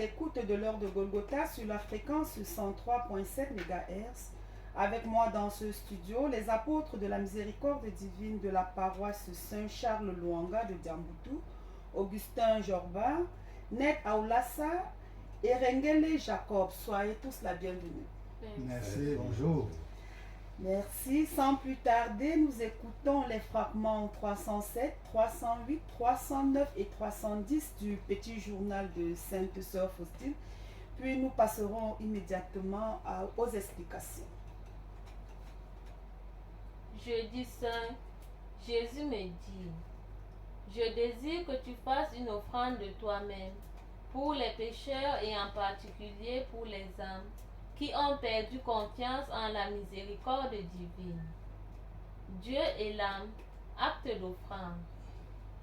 l'écoute de l'heure de Golgotha sur la fréquence 103.7 MHz. Avec moi dans ce studio, les apôtres de la miséricorde divine de la paroisse Saint-Charles Luanga de Diamboutou, Augustin Jorba, Ned Aoulassa et Rengele Jacob. Soyez tous la bienvenue. Merci, bonjour. Merci. Sans plus tarder, nous écoutons les fragments 307, 308, 309 et 310 du petit journal de Sainte Sœur Faustine. Puis nous passerons immédiatement aux explications. Jeudi saint, Jésus me dit, je désire que tu fasses une offrande de toi-même pour les pécheurs et en particulier pour les âmes qui ont perdu confiance en la miséricorde divine. Dieu est l'âme, acte d'offrande.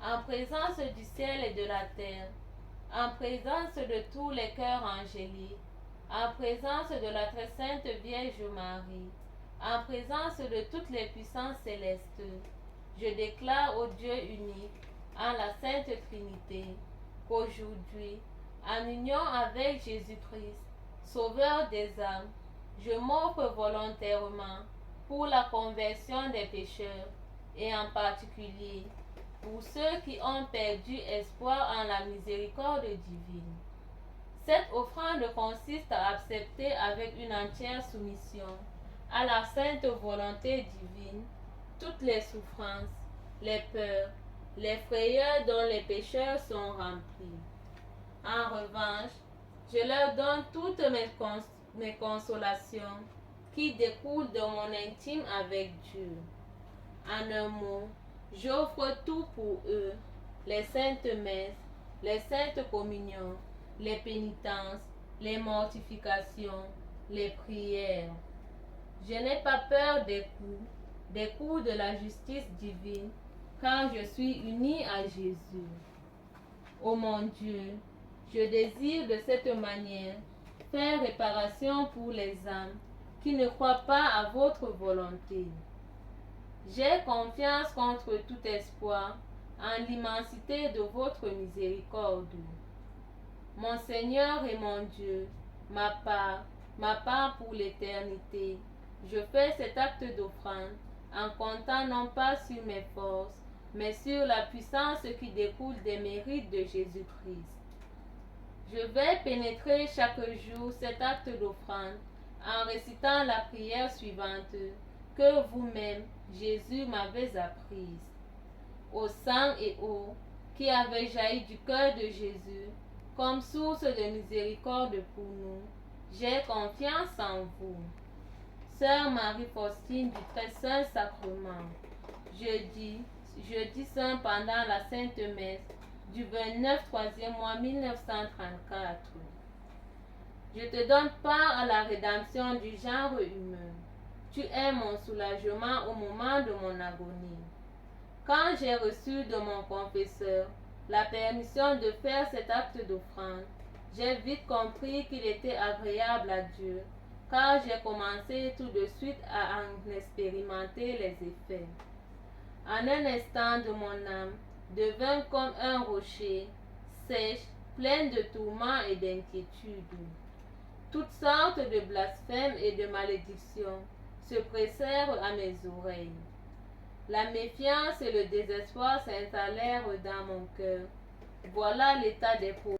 En présence du ciel et de la terre, en présence de tous les cœurs angéliques, en présence de la très sainte Vierge Marie, en présence de toutes les puissances célestes, je déclare au Dieu unique, en la Sainte Trinité, qu'aujourd'hui, en union avec Jésus-Christ, Sauveur des âmes, je m'offre volontairement pour la conversion des pécheurs et en particulier pour ceux qui ont perdu espoir en la miséricorde divine. Cette offrande consiste à accepter avec une entière soumission à la sainte volonté divine toutes les souffrances, les peurs, les frayeurs dont les pécheurs sont remplis. En revanche, je leur donne toutes mes consolations qui découlent de mon intime avec Dieu. En un mot, j'offre tout pour eux, les saintes messes, les saintes communions, les pénitences, les mortifications, les prières. Je n'ai pas peur des coups de la justice divine, car je suis unie à Jésus. Ô mon Dieu, je désire de cette manière faire réparation pour les âmes qui ne croient pas à votre volonté. J'ai confiance contre tout espoir en l'immensité de votre miséricorde. Mon Seigneur et mon Dieu, ma part pour l'éternité, je fais cet acte d'offrande en comptant non pas sur mes forces, mais sur la puissance qui découle des mérites de Jésus-Christ. Je vais pénétrer chaque jour cet acte d'offrande en récitant la prière suivante que vous-même, Jésus, m'avez apprise. Au sang et eau qui avait jailli du cœur de Jésus comme source de miséricorde pour nous, j'ai confiance en vous. Sœur Marie-Faustine du Très Saint Sacrement, jeudi saint pendant la Sainte Messe du 29 3e mois 1934. Je te donne part à la rédemption du genre humain. Tu es mon soulagement au moment de mon agonie. Quand j'ai reçu de mon confesseur la permission de faire cet acte d'offrande, j'ai vite compris qu'il était agréable à Dieu, car j'ai commencé tout de suite à en expérimenter les effets. En un instant de mon âme devint comme un rocher, sèche, plein de tourments et d'inquiétudes. Toutes sortes de blasphèmes et de malédictions se pressèrent à mes oreilles. La méfiance et le désespoir s'installèrent dans mon cœur. Voilà l'état des pauvres.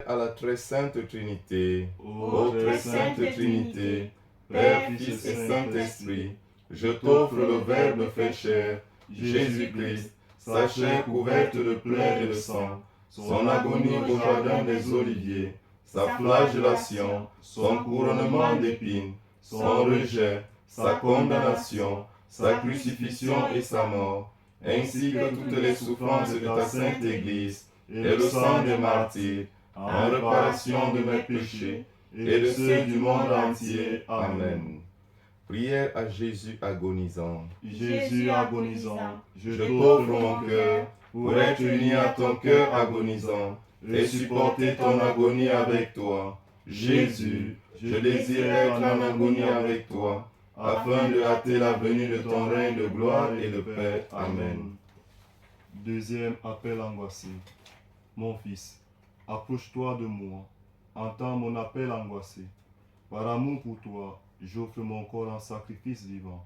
À la très sainte Trinité, Ô très sainte Trinité, Père, Fils et Saint-Esprit, je t'offre le Verbe fait chair, Jésus-Christ, sa chair couverte de plaies et de sang, son agonie au jardin des Oliviers, sa flagellation, son couronnement d'épines, son rejet, sa condamnation, sa crucifixion et sa mort, ainsi que toutes les souffrances de ta sainte Église, et le sang des martyrs, en réparation de mes péchés et de ceux du monde entier. Amen. prière à Jésus agonisant. Jésus agonisant, je t'offre mon cœur pour être uni à ton cœur agonisant et supporter ton agonie avec toi. Jésus, je désire être en agonie avec toi, afin de hâter la venue de ton règne de gloire et de paix. Amen. Deuxième appel angoissé. Mon fils, approche-toi de moi. entends mon appel angoissé. Par amour pour toi, j'offre mon corps en sacrifice vivant,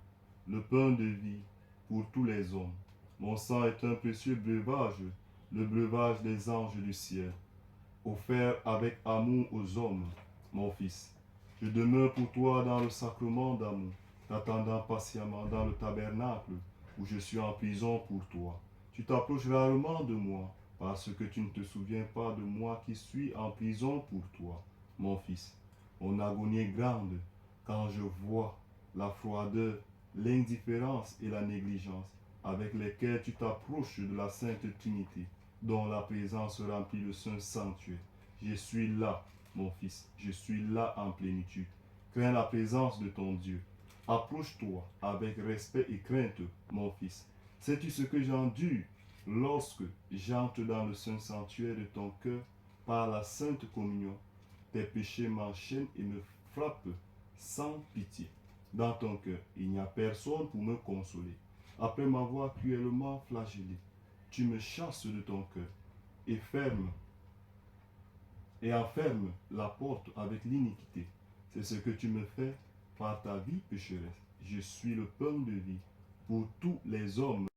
le pain de vie pour tous les hommes. Mon sang est un précieux breuvage, le breuvage des anges du ciel, offert avec amour aux hommes, mon fils. Je demeure pour toi dans le sacrement d'amour, t'attendant patiemment dans le tabernacle où je suis en prison pour toi. Tu t'approches rarement de moi, parce que tu ne te souviens pas de moi qui suis en prison pour toi, mon fils. Mon agonie est grande quand je vois la froideur, l'indifférence et la négligence avec lesquelles tu t'approches de la Sainte Trinité, dont la présence remplit le saint sanctuaire. Je suis là, mon fils, je suis là en plénitude. Crains la présence de ton Dieu. Approche-toi avec respect et crainte, mon fils. Sais-tu ce que j'endure lorsque j'entre dans le saint sanctuaire de ton cœur par la sainte communion? Tes péchés m'enchaînent et me frappent sans pitié. Dans ton cœur, il n'y a personne pour me consoler. Après m'avoir cruellement flagellé, tu me chasses de ton cœur et enfermes la porte avec l'iniquité. C'est ce que tu me fais par ta vie pécheresse. Je suis le pain de vie pour tous les hommes.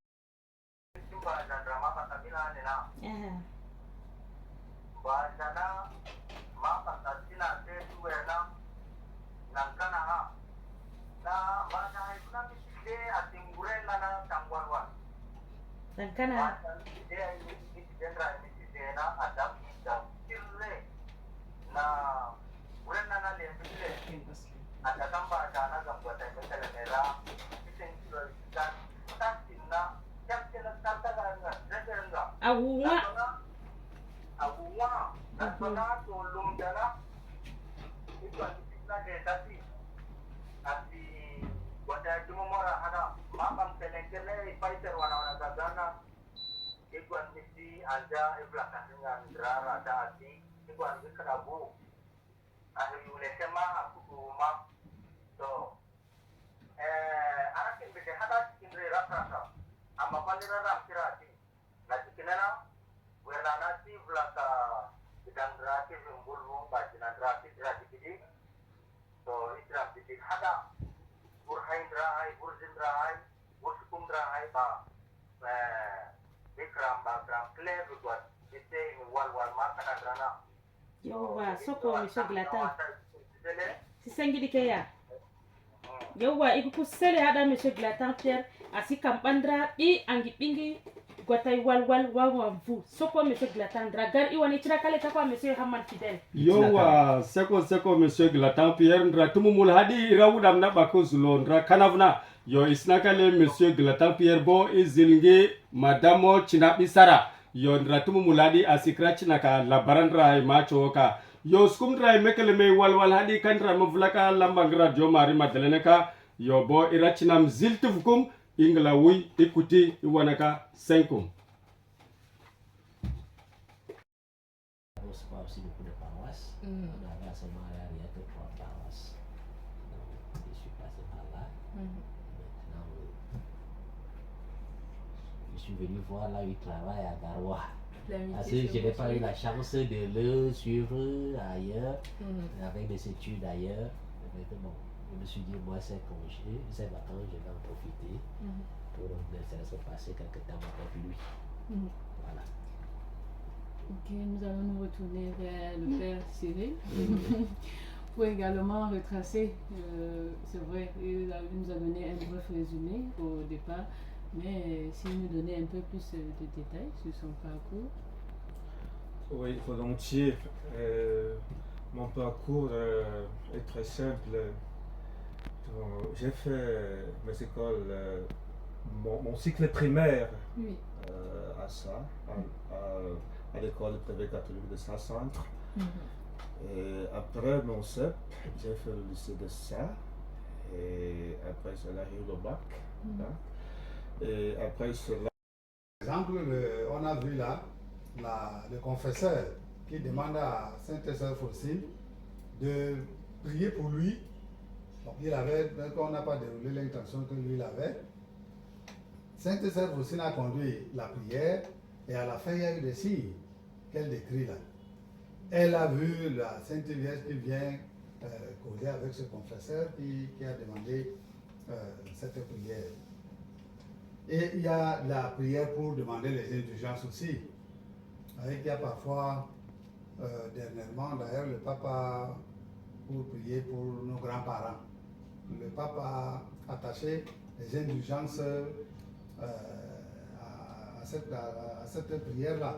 Yauwa, soko monsieur Glatan. Sisengidi keya. Yauwa, ikuku sele hada monsieur Glatan Pierre. Asi kampandra I angi pingi gwatay walwal wawanvu. Soko monsieur Glatan. Dragar iwani chira kale takwa monsieur Hamman Fidel. Yauwa, seko monsieur Glatan Pierre. Ndra tumumul hadi rawudam na bako zulo. Ndra kanavna. Yo isnakale monsieur Glatan Pierre bo izilnge madamo chinapi sara. Yo ndra tumumul hadi asikra chinaka labarandra macho ka. Yo skumdra mekele me walwal hadi kandra mvlaka lambangra jo mari madeleneka. Yo bo irachinam ziltufukum ingla wi ikuti iwanaka senkum. Aussi beaucoup de paroisses. On avait à ce moment-là, il y a que 3 paroisses. Donc, je suis passé par là. Maintenant, je suis venu voir là où il travaille à Garoua. Parce que je n'ai pas eu la chance de le suivre ailleurs, avec des études ailleurs. Mais bon, je me suis dit, moi, c'est congé, c'est vacances, je vais en profiter pour laisser passer quelques temps avec lui. Voilà. Ok, nous allons nous retourner vers le Père Cyril pour également retracer, c'est vrai, il nous a donné un bref résumé au départ, mais s'il nous donnait un peu plus de détails sur son parcours. Oui, volontiers. Mon parcours est très simple. J'ai fait mes écoles, mon cycle primaire à ça, à l'école privée catholique de Saint-Centre. Et après mon CEP, j'ai fait le lycée de ça. Et après cela, j'ai eu le bac. Et après cela... Par exemple, on a vu là le confesseur qui demande à Sainte-Sœur Faustine de prier pour lui. Donc il avait, on n'a pas déroulé l'intention que lui avait. Sainte-Sœur Faustine a conduit la prière et à la fin il y a eu des signes qu'elle décrit là. elle a vu la Sainte Vierge qui vient causer avec ce confesseur qui a demandé cette prière. Et il y a la prière pour demander les indulgences aussi. Il y a parfois, dernièrement d'ailleurs, le pape a pour prier pour nos grands-parents. Le pape a attaché les indulgences à cette prière-là.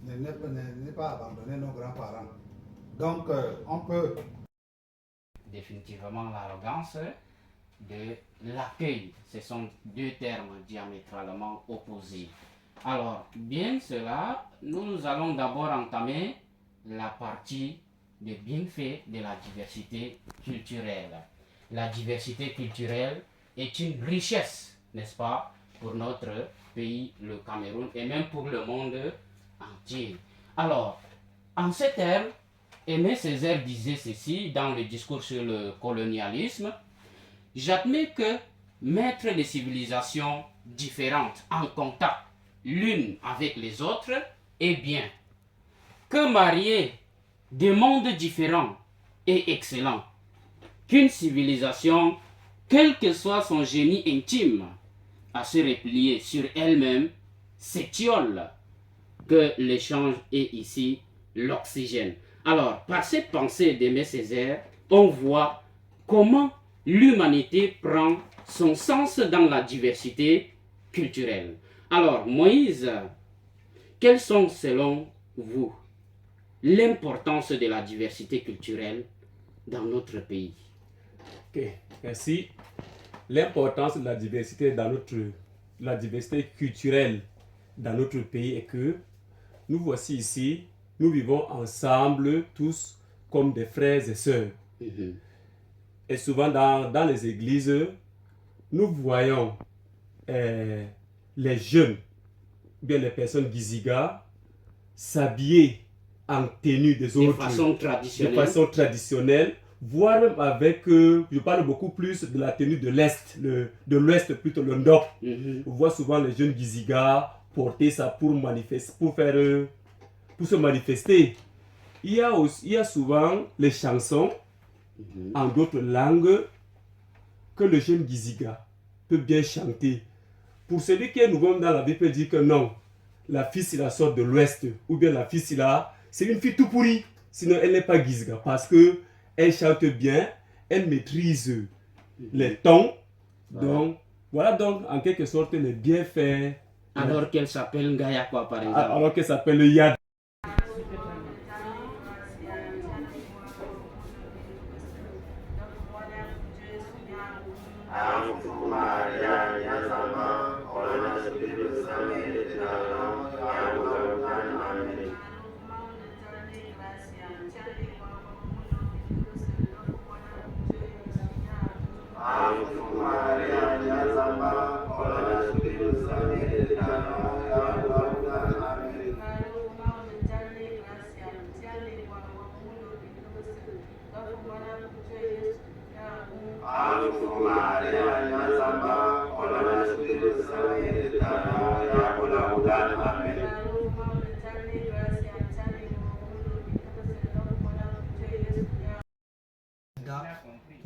Ne pas abandonner nos grands-parents. Donc, on peut... Définitivement l'arrogance de l'accueil. Ce sont deux termes diamétralement opposés. Alors, bien cela, nous allons d'abord entamer la partie des bienfaits de la diversité culturelle. La diversité culturelle est une richesse, n'est-ce pas, pour notre pays, le Cameroun, et même pour le monde entier. Alors, en ces termes, Aimé Césaire disait ceci dans le discours sur le colonialisme: j'admets que mettre les civilisations différentes en contact l'une avec les autres est bien, que marier des mondes différents est excellent, qu'une civilisation, quel que soit son génie intime, à se replier sur elle-même, s'étiole, que l'échange est ici l'oxygène. Alors, par cette pensée d'Aimé Césaire, on voit comment l'humanité prend son sens dans la diversité culturelle. Alors, Moïse, quelles sont selon vous l'importance de la diversité culturelle dans notre pays? Ok, merci. L'importance de la diversité culturelle dans notre pays est que nous voici ici, nous vivons ensemble tous comme des frères et sœurs. Et souvent dans les églises, nous voyons les jeunes, bien les personnes giziga, s'habiller en tenue des autres, de façon traditionnelle, voire même avec, je parle beaucoup plus de la tenue de l'Est, de l'Ouest plutôt, le Nord. On voit souvent les jeunes giziga porter ça pour se manifester. Il y a souvent les chansons en d'autres langues que le jeune giziga peut bien chanter. Pour celui qui est nouveau dans la vie peut dire que non, la fille c'est la sorte de l'Ouest, ou bien la fille c'est une fille tout pourrie, sinon elle n'est pas giziga, parce que elle chante bien, elle maîtrise les tons. Donc voilà donc en quelque sorte les bienfaits. Alors qu'elle s'appelle Ngaya quoi par exemple. Alors qu'elle s'appelle le Yad.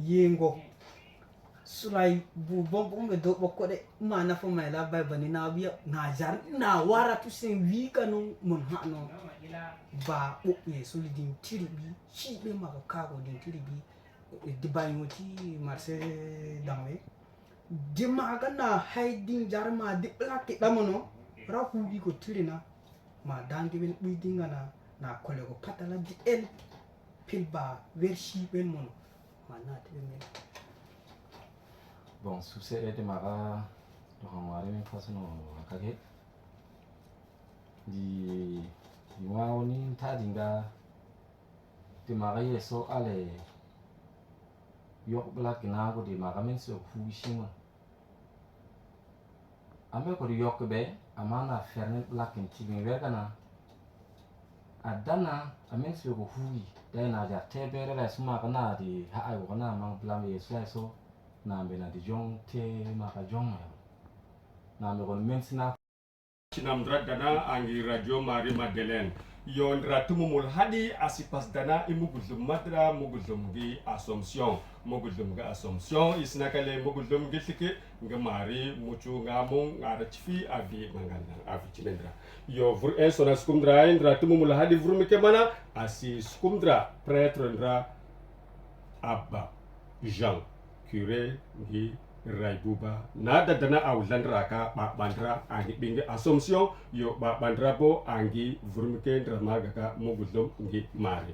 Yengo surai bu bon be do bokko de mana fo mai la bay bani na biya na jar na wara tu sen wi kanu mon ha no ba o ye suli din tiri bi shi be ma ka ko din tiri bi di bayo ti marché dawe di ma ga na hay din jar ma di plaki damono ra ku bi ko tiri na ma dangi ben bi dinga na kole ko patala di el pilba versi ben mon. Bon, sous ces aides mara, on va même façon à caguer. Di moi on y tadinga, di mara yeso ale yok black na ko di mara men so fushima. Ambe ko di yok be amana fernet black in tibin wegana. Adana amen so ko fuyi. Dai na ja tebere la suma kana di ha ai kana mang plan ye so na be na di jong te ma ka jong na me kon mensina Chinamdra dana angi Radio Marie Madeleine yon ratumumul hadi asipas dana imugulum madra mugulum gi Assomption mugulum ga Assomption isnakale mugulum gi tike ngamari mucu ngamung ngarachfi avi manganda avi chilendra yo vur sona skumdra indra tumumul hadi vurmike mana asi skumdra prêtre ndra Abba Jean curé gi Raibuba nada dana awlandra ka ba bandra angi bingi Assomption yo ba bandra bo angi vurmike ndra magaka mugulum ngi mari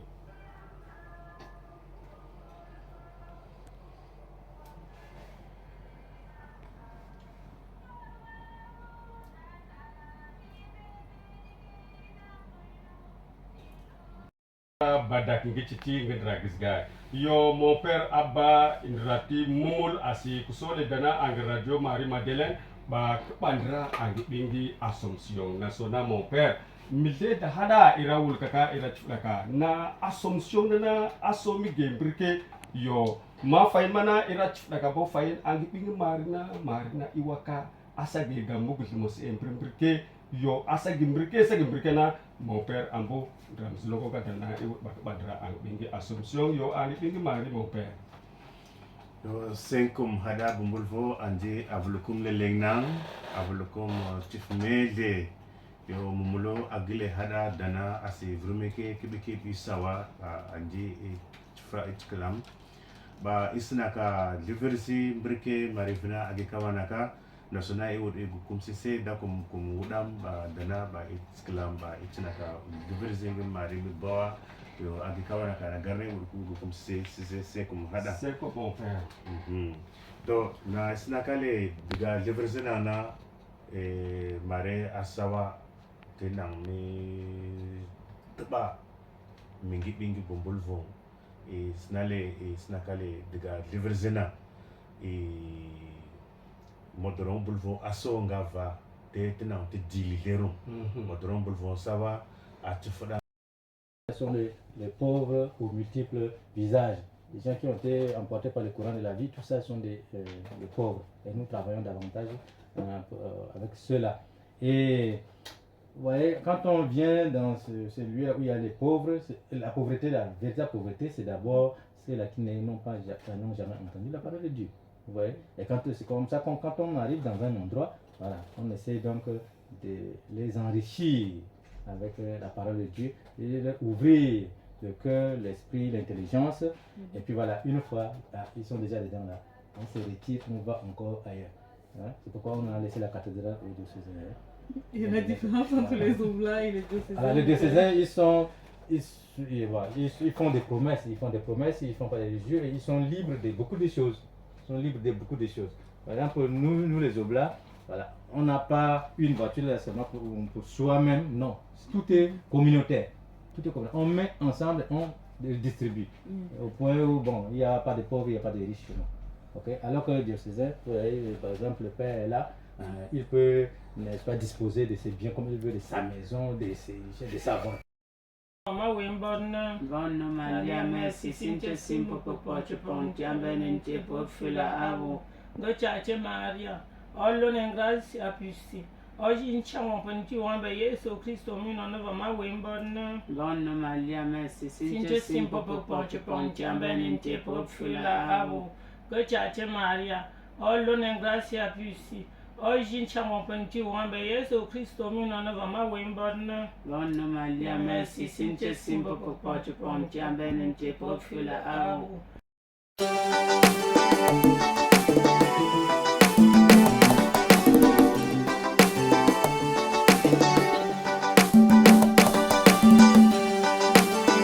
badak ngi citi ngi dragisga yo mon père Abba indrati mumul asi kusole dana angi radio Marie Madeleine ba bandra angi bingi Assomption nasona mon père milde da hada irawul kaka ira chulaka na Assomption na asomi gembrike yo ma fay mana ira chulaka bo fay angi bingi marina iwaka asa ge gamugul mos embrike yo asa gimbrike na mon père ambo drams logo ka dana e badra ang bingi Assomption yo ani bingi mari mon père yo senkum hada bumbulvo anje avlukum le lengnang avlukum tifmede yo mumulo agile hada dana asi vrumeke kibike bisawa anje tifra itkalam ba isnaka liversi mbrike marifina agikawanaka nasona e wodi kum sise da kum udam ba dana ba itsklam ba itnaka diversing mari mi bawa yo agikawana kana garre wodi kum sise kum hada c'est quoi mon frère to na snakale diga diversena na mare asawa tenang ni teba mingi bingi bombulvo snakale diga diversena modron bulvo aso ngava te tenang te dililero modron bulvo sawa atfada sont les pauvres aux multiples visages, les gens qui ont été emportés par le courant de la vie, tout ça sont des pauvres et nous travaillons davantage avec ceux-là. Et vous voyez, quand on vient dans ce lieu où il y a les pauvres, la pauvreté, la véritable pauvreté, c'est d'abord ceux-là qui n'ont jamais entendu la parole de Dieu. Vous voyez, et quand c'est comme ça, quand on arrive dans un endroit, voilà, on essaie donc de les enrichir avec la parole de Dieu, et de ouvrir le cœur, l'esprit, l'intelligence, et puis voilà, une fois, ils sont déjà dedans là, on se retire, on va encore ailleurs. Hein? C'est pourquoi on a laissé la cathédrale aux diocésains. Il y a la différence entre les oblats et les diocésains. Alors les diocésains, ils font des promesses, ils font pas des jeux, et ils sont libres de beaucoup de choses. Par exemple, nous les oblats, voilà, on n'a pas une voiture là seulement pour soi-même, non. Tout est communautaire. On met ensemble, on distribue. Au point où, bon, il n'y a pas de pauvres, il n'y a pas de riches chez nous. Okay? Alors que le diocésain, par exemple, le père est là, il peut, n'est-ce pas, disposer de ses biens comme il veut, de sa maison, de sa vente. Mama wimbona Bonno Maria merci sinte simpo popoche ponti ambenente pofila avo Gochache Maria Ollo ne gracia pisti Oggi inciamo penti wambe Yesu Cristo mino nova ma wimbona Bonno Maria merci sinte simpo popoche ponti ambenente pofila avo Gochache Maria Ollo ne gracia pisti Oggi inciamo penti wambe Yesu Cristo mino nova ma wimbona Bonno Maria merci sinte simbo popoche ponti ambenente pofila avo